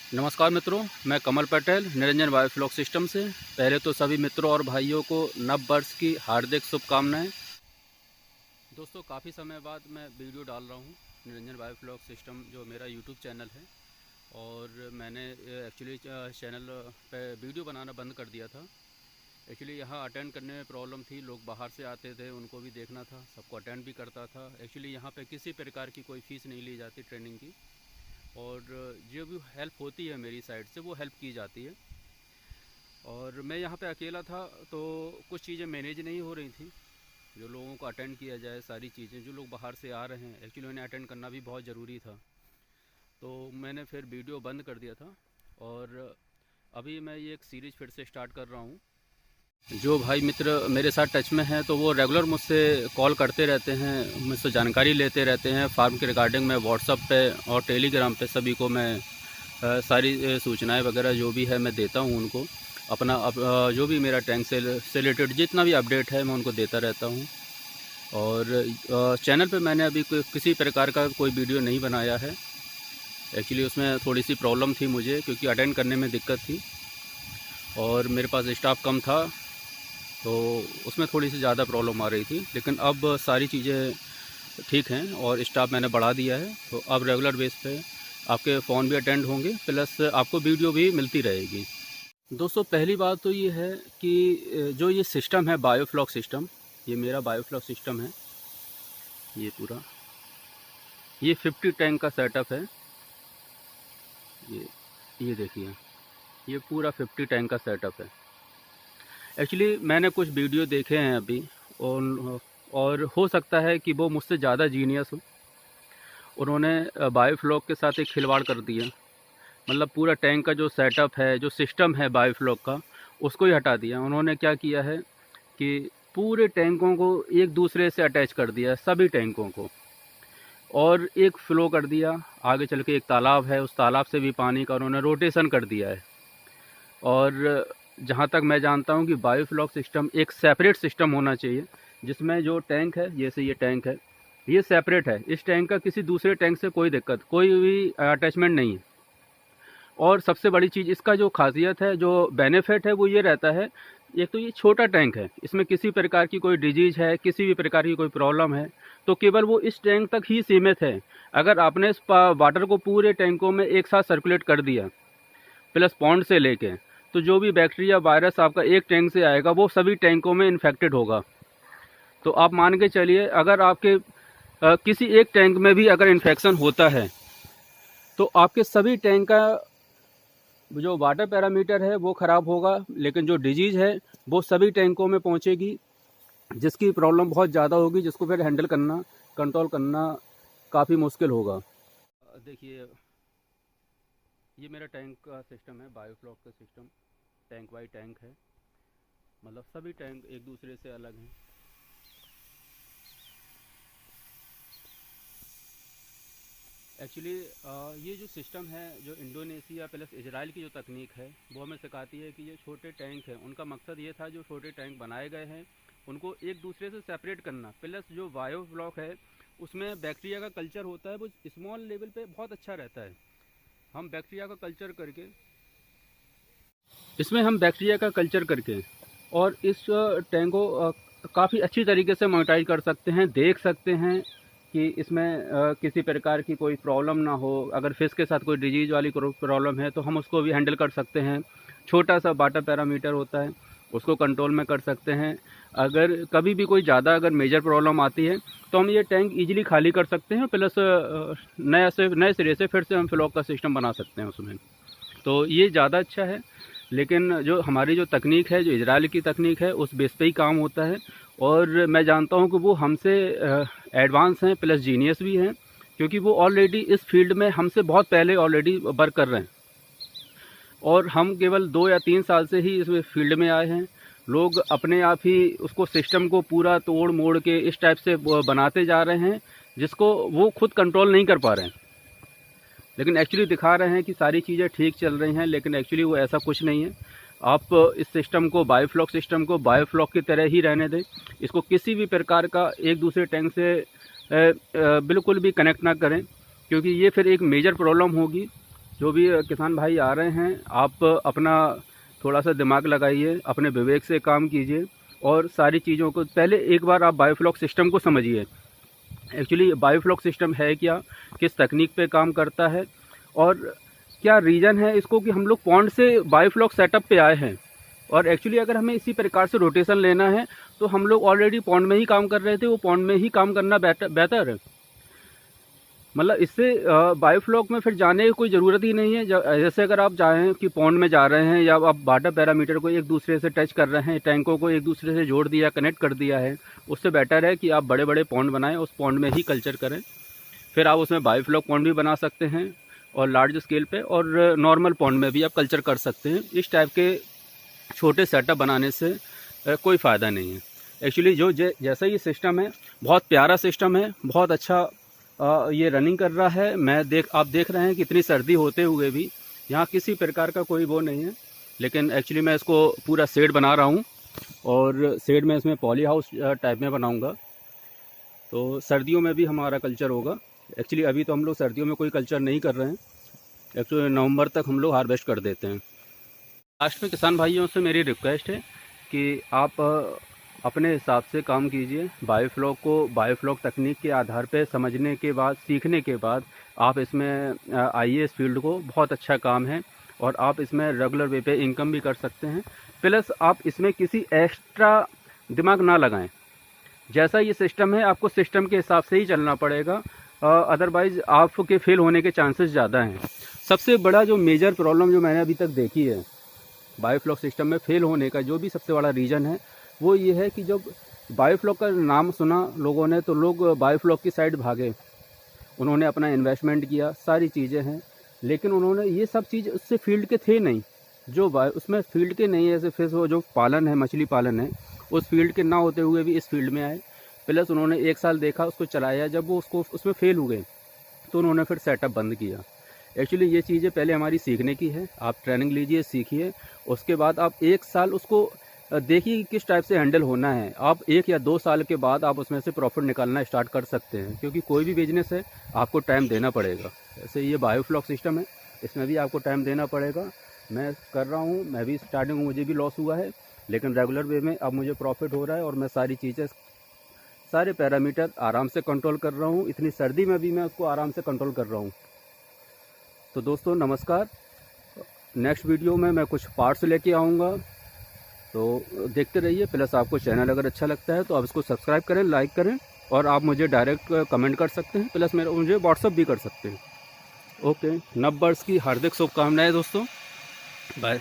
नमस्कार मित्रों, मैं कमल पटेल निरंजन बायोफ्लॉक सिस्टम से। पहले तो सभी मित्रों और भाइयों को नव वर्ष की हार्दिक शुभकामनाएं। दोस्तों, काफ़ी समय बाद मैं वीडियो डाल रहा हूं निरंजन बायोफ्लॉक सिस्टम जो मेरा यूट्यूब चैनल है। और मैंने एक्चुअली चैनल पे वीडियो बनाना बंद कर दिया था। एक्चुअली यहाँ अटेंड करने में प्रॉब्लम थी, लोग बाहर से आते थे, उनको भी देखना था, सबको अटेंड भी करता था। एक्चुअली यहाँ पे किसी प्रकार की कोई फ़ीस नहीं ली जाती ट्रेनिंग की, और जो भी हेल्प होती है मेरी साइड से वो हेल्प की जाती है। और मैं यहाँ पे अकेला था तो कुछ चीज़ें मैनेज नहीं हो रही थी, जो लोगों को अटेंड किया जाए सारी चीज़ें। जो लोग बाहर से आ रहे हैं एक्चुअली उन्हें अटेंड करना भी बहुत ज़रूरी था, तो मैंने फिर वीडियो बंद कर दिया था। और अभी मैं ये एक सीरीज़ फिर से स्टार्ट कर रहा हूँ। जो भाई मित्र मेरे साथ टच में हैं तो वो रेगुलर मुझसे कॉल करते रहते हैं, मुझसे जानकारी लेते रहते हैं फार्म के रिगार्डिंग। मैं व्हाट्सअप पे और टेलीग्राम पे सभी को मैं सारी सूचनाएं वगैरह जो भी है मैं देता हूं उनको। अपना जो भी मेरा टैंक से रिलेटेड जितना भी अपडेट है मैं उनको देता रहता हूं। और चैनल पे मैंने अभी किसी प्रकार का कोई वीडियो नहीं बनाया है। एक्चुअली उसमें थोड़ी सी प्रॉब्लम थी मुझे, क्योंकि अटेंड करने में दिक्कत थी और मेरे पास स्टाफ कम था, तो उसमें थोड़ी सी ज़्यादा प्रॉब्लम आ रही थी। लेकिन अब सारी चीज़ें ठीक हैं और स्टाफ मैंने बढ़ा दिया है, तो अब रेगुलर बेस पे आपके फ़ोन भी अटेंड होंगे, प्लस आपको वीडियो भी मिलती रहेगी। दोस्तों, पहली बात तो ये है कि जो ये सिस्टम है बायोफ्लॉक सिस्टम, ये मेरा बायोफ्लॉक सिस्टम है। ये पूरा ये 50 टैंक का सेटअप है। ये देखिए, ये पूरा 50 टैंक का सेटअप है। एक्चुअली मैंने कुछ वीडियो देखे हैं अभी, और हो सकता है कि वो मुझसे ज़्यादा जीनियस हो। उन्होंने बायोफ्लॉक के साथ एक खिलवाड़ कर दिया, मतलब पूरा टैंक का जो सेटअप है, जो सिस्टम है बायोफ्लॉक का, उसको ही हटा दिया। उन्होंने क्या किया है कि पूरे टैंकों को एक दूसरे से अटैच कर दिया, सभी टैंकों को, और एक फ़्लो कर दिया। आगे चल के एक तालाब है, उस तालाब से भी पानी का उन्होंने रोटेशन कर दिया है। और जहाँ तक मैं जानता हूँ कि बायोफ्लॉक सिस्टम एक सेपरेट सिस्टम होना चाहिए, जिसमें जो टैंक है, जैसे ये टैंक है, ये सेपरेट है। इस टैंक का किसी दूसरे टैंक से कोई दिक्कत, कोई भी अटैचमेंट नहीं है। और सबसे बड़ी चीज़ इसका जो खासियत है, जो बेनिफिट है, वो ये रहता है, एक तो ये छोटा टैंक है, इसमें किसी प्रकार की कोई डिजीज़ है, किसी भी प्रकार की कोई प्रॉब्लम है तो केवल वो इस टैंक तक ही सीमित है। अगर आपने इस वाटर को पूरे टैंकों में एक साथ सर्कुलेट कर दिया, प्लस पॉन्ड से लेके, तो जो भी बैक्टीरिया वायरस आपका एक टैंक से आएगा वो सभी टैंकों में इन्फेक्टेड होगा। तो आप मान के चलिए, अगर आपके किसी एक टैंक में भी अगर इन्फेक्शन होता है तो आपके सभी टैंक का जो वाटर पैरामीटर है वो ख़राब होगा, लेकिन जो डिजीज़ है वो सभी टैंकों में पहुंचेगी, जिसकी प्रॉब्लम बहुत ज़्यादा होगी, जिसको फिर हैंडल करना, कंट्रोल करना काफ़ी मुश्किल होगा। देखिए, ये मेरा टैंक का सिस्टम है, बायोफ्लॉक का सिस्टम। टैंक बाई टैंक है, मतलब सभी टैंक एक दूसरे से अलग हैं। एक्चुअली ये जो सिस्टम है, जो इंडोनेशिया प्लस इजराइल की जो तकनीक है, वो हमें सिखाती है कि ये छोटे टैंक हैं, उनका मकसद ये था, जो छोटे टैंक बनाए गए हैं उनको एक दूसरे से सेपरेट करना। प्लस जो बायोफ्लॉक है उसमें बैक्टीरिया का कल्चर होता है, वो स्मॉल लेवल पे बहुत अच्छा रहता है। हम बैक्टीरिया का कल्चर करके इसमें हम बैक्टीरिया का कल्चर करके और इस टैंक को काफ़ी अच्छी तरीके से मॉनिटर कर सकते हैं, देख सकते हैं कि इसमें किसी प्रकार की कोई प्रॉब्लम ना हो। अगर फिश के साथ कोई डिजीज़ वाली प्रॉब्लम है तो हम उसको भी हैंडल कर सकते हैं। छोटा सा वाटर पैरामीटर होता है, उसको कंट्रोल में कर सकते हैं। अगर कभी भी कोई ज़्यादा अगर मेजर प्रॉब्लम आती है तो हम ये टैंक ईजिली खाली कर सकते हैं, प्लस नए सिरे से फिर से हम फ्लॉक का सिस्टम बना सकते हैं उसमें। तो ये ज़्यादा अच्छा है। लेकिन जो हमारी जो तकनीक है, जो इजराइल की तकनीक है, उस बेस पे ही काम होता है। और मैं जानता हूँ कि वो हमसे एडवांस हैं, प्लस जीनियस भी हैं, क्योंकि वो ऑलरेडी इस फील्ड में हमसे बहुत पहले ऑलरेडी वर्क कर रहे हैं, और हम केवल 2 या 3 साल से ही इस फील्ड में आए हैं। लोग अपने आप ही उसको सिस्टम को पूरा तोड़ मोड़ के इस टाइप से बनाते जा रहे हैं, जिसको वो खुद कंट्रोल नहीं कर पा रहे हैं। लेकिन एक्चुअली दिखा रहे हैं कि सारी चीज़ें ठीक चल रही हैं, लेकिन एक्चुअली वो ऐसा कुछ नहीं है। आप इस सिस्टम को, बायोफ्लॉक सिस्टम को बायोफ्लॉक की तरह ही रहने दें। इसको किसी भी प्रकार का एक दूसरे टैंक से बिल्कुल भी कनेक्ट ना करें, क्योंकि ये फिर एक मेजर प्रॉब्लम होगी। जो भी किसान भाई आ रहे हैं, आप अपना थोड़ा सा दिमाग लगाइए, अपने विवेक से काम कीजिए और सारी चीज़ों को पहले एक बार आप बायोफ्लॉक सिस्टम को समझिए। एक्चुअली बायोफ्लॉक सिस्टम है क्या, किस तकनीक पे काम करता है और क्या रीज़न है इसको कि हम लोग पॉन्ड से बायोफ्लॉक सेटअप पे आए हैं। और एक्चुअली अगर हमें इसी प्रकार से रोटेशन लेना है तो हम लोग ऑलरेडी पॉन्ड में ही काम कर रहे थे, वो पॉन्ड में ही काम करना बेहतर है। मतलब इससे बायोफ्लॉक में फिर जाने की कोई ज़रूरत ही नहीं है। जैसे अगर आप चाहें कि पॉन्ड में जा रहे हैं या आप वाटर पैरामीटर को एक दूसरे से टच कर रहे हैं, टैंकों को एक दूसरे से जोड़ दिया, कनेक्ट कर दिया है, उससे बेटर है कि आप बड़े बड़े पॉन्ड बनाएं, उस पॉन्ड में ही कल्चर करें। फिर आप उसमें बायोफ्लॉक पॉन्ड भी बना सकते हैं और लार्ज स्केल पे, और नॉर्मल पॉन्ड में भी आप कल्चर कर सकते हैं। इस टाइप के छोटे सेटअप बनाने से कोई फ़ायदा नहीं है। एक्चुअली जैसा ये सिस्टम है, बहुत प्यारा सिस्टम है, बहुत अच्छा ये रनिंग कर रहा है। आप देख रहे हैं कि इतनी सर्दी होते हुए भी यहाँ किसी प्रकार का कोई वो नहीं है। लेकिन एक्चुअली मैं इसको पूरा शेड बना रहा हूँ और शेड में इसमें पॉली हाउस टाइप में बनाऊँगा, तो सर्दियों में भी हमारा कल्चर होगा। एक्चुअली अभी तो हम लोग सर्दियों में कोई कल्चर नहीं कर रहे हैं, एक्चुअली नवंबर तक हम लोग हार्वेस्ट कर देते हैं। लास्ट में किसान भाइयों से मेरी रिक्वेस्ट है कि आप अपने हिसाब से काम कीजिए। बायोफ्लॉक को बायोफ्लॉक तकनीक के आधार पे समझने के बाद, सीखने के बाद आप इसमें आइए इस फील्ड को। बहुत अच्छा काम है और आप इसमें रेगुलर वे पे इनकम भी कर सकते हैं। प्लस आप इसमें किसी एक्स्ट्रा दिमाग ना लगाएं। जैसा ये सिस्टम है, आपको सिस्टम के हिसाब से ही चलना पड़ेगा, अदरवाइज़ आपके फेल होने के चांसेस ज़्यादा हैं। सबसे बड़ा जो मेजर प्रॉब्लम जो मैंने अभी तक देखी है बायोफ्लॉक सिस्टम में फेल होने का, जो भी सबसे बड़ा रीज़न है वो ये है कि जब बायोफ्लॉक का नाम सुना लोगों ने तो लोग बायोफ्लॉक की साइड भागे। उन्होंने अपना इन्वेस्टमेंट किया, सारी चीज़ें हैं, लेकिन उन्होंने ये सब चीज़ उससे फील्ड के थे नहीं, जो उसमें फील्ड के नहीं है। जैसे फिश वो जो पालन है, मछली पालन है, उस फील्ड के ना होते हुए भी इस फील्ड में आए। प्लस उन्होंने 1 साल देखा, उसको चलाया, जब वो उसमें फेल हुए तो उन्होंने फिर सेटअप बंद किया। एक्चुअली ये चीज़ें पहले हमारी सीखने की है। आप ट्रेनिंग लीजिए, सीखिए, उसके बाद आप 1 साल उसको देखिए कि किस टाइप से हैंडल होना है। आप 1 या 2 साल के बाद आप उसमें से प्रॉफिट निकालना स्टार्ट कर सकते हैं, क्योंकि कोई भी बिजनेस है आपको टाइम देना पड़ेगा। जैसे ये बायोफ्लॉक सिस्टम है, इसमें भी आपको टाइम देना पड़ेगा। मैं कर रहा हूँ, मैं भी स्टार्टिंग में मुझे भी लॉस हुआ है, लेकिन रेगुलर वे में अब मुझे प्रॉफिट हो रहा है और मैं सारी चीज़ें, सारे पैरामीटर आराम से कंट्रोल कर रहा हूँ। इतनी सर्दी में भी मैं उसको आराम से कंट्रोल कर रहा हूँ। तो दोस्तों नमस्कार, नेक्स्ट वीडियो में मैं कुछ पार्ट्स लेके आऊँगा, तो देखते रहिए। प्लस आपको चैनल अगर अच्छा लगता है तो आप इसको सब्सक्राइब करें, लाइक करें, और आप मुझे डायरेक्ट कमेंट कर सकते हैं, प्लस मुझे व्हाट्सअप भी कर सकते हैं। ओके, नव वर्ष की हार्दिक शुभकामनाएं दोस्तों, बाय।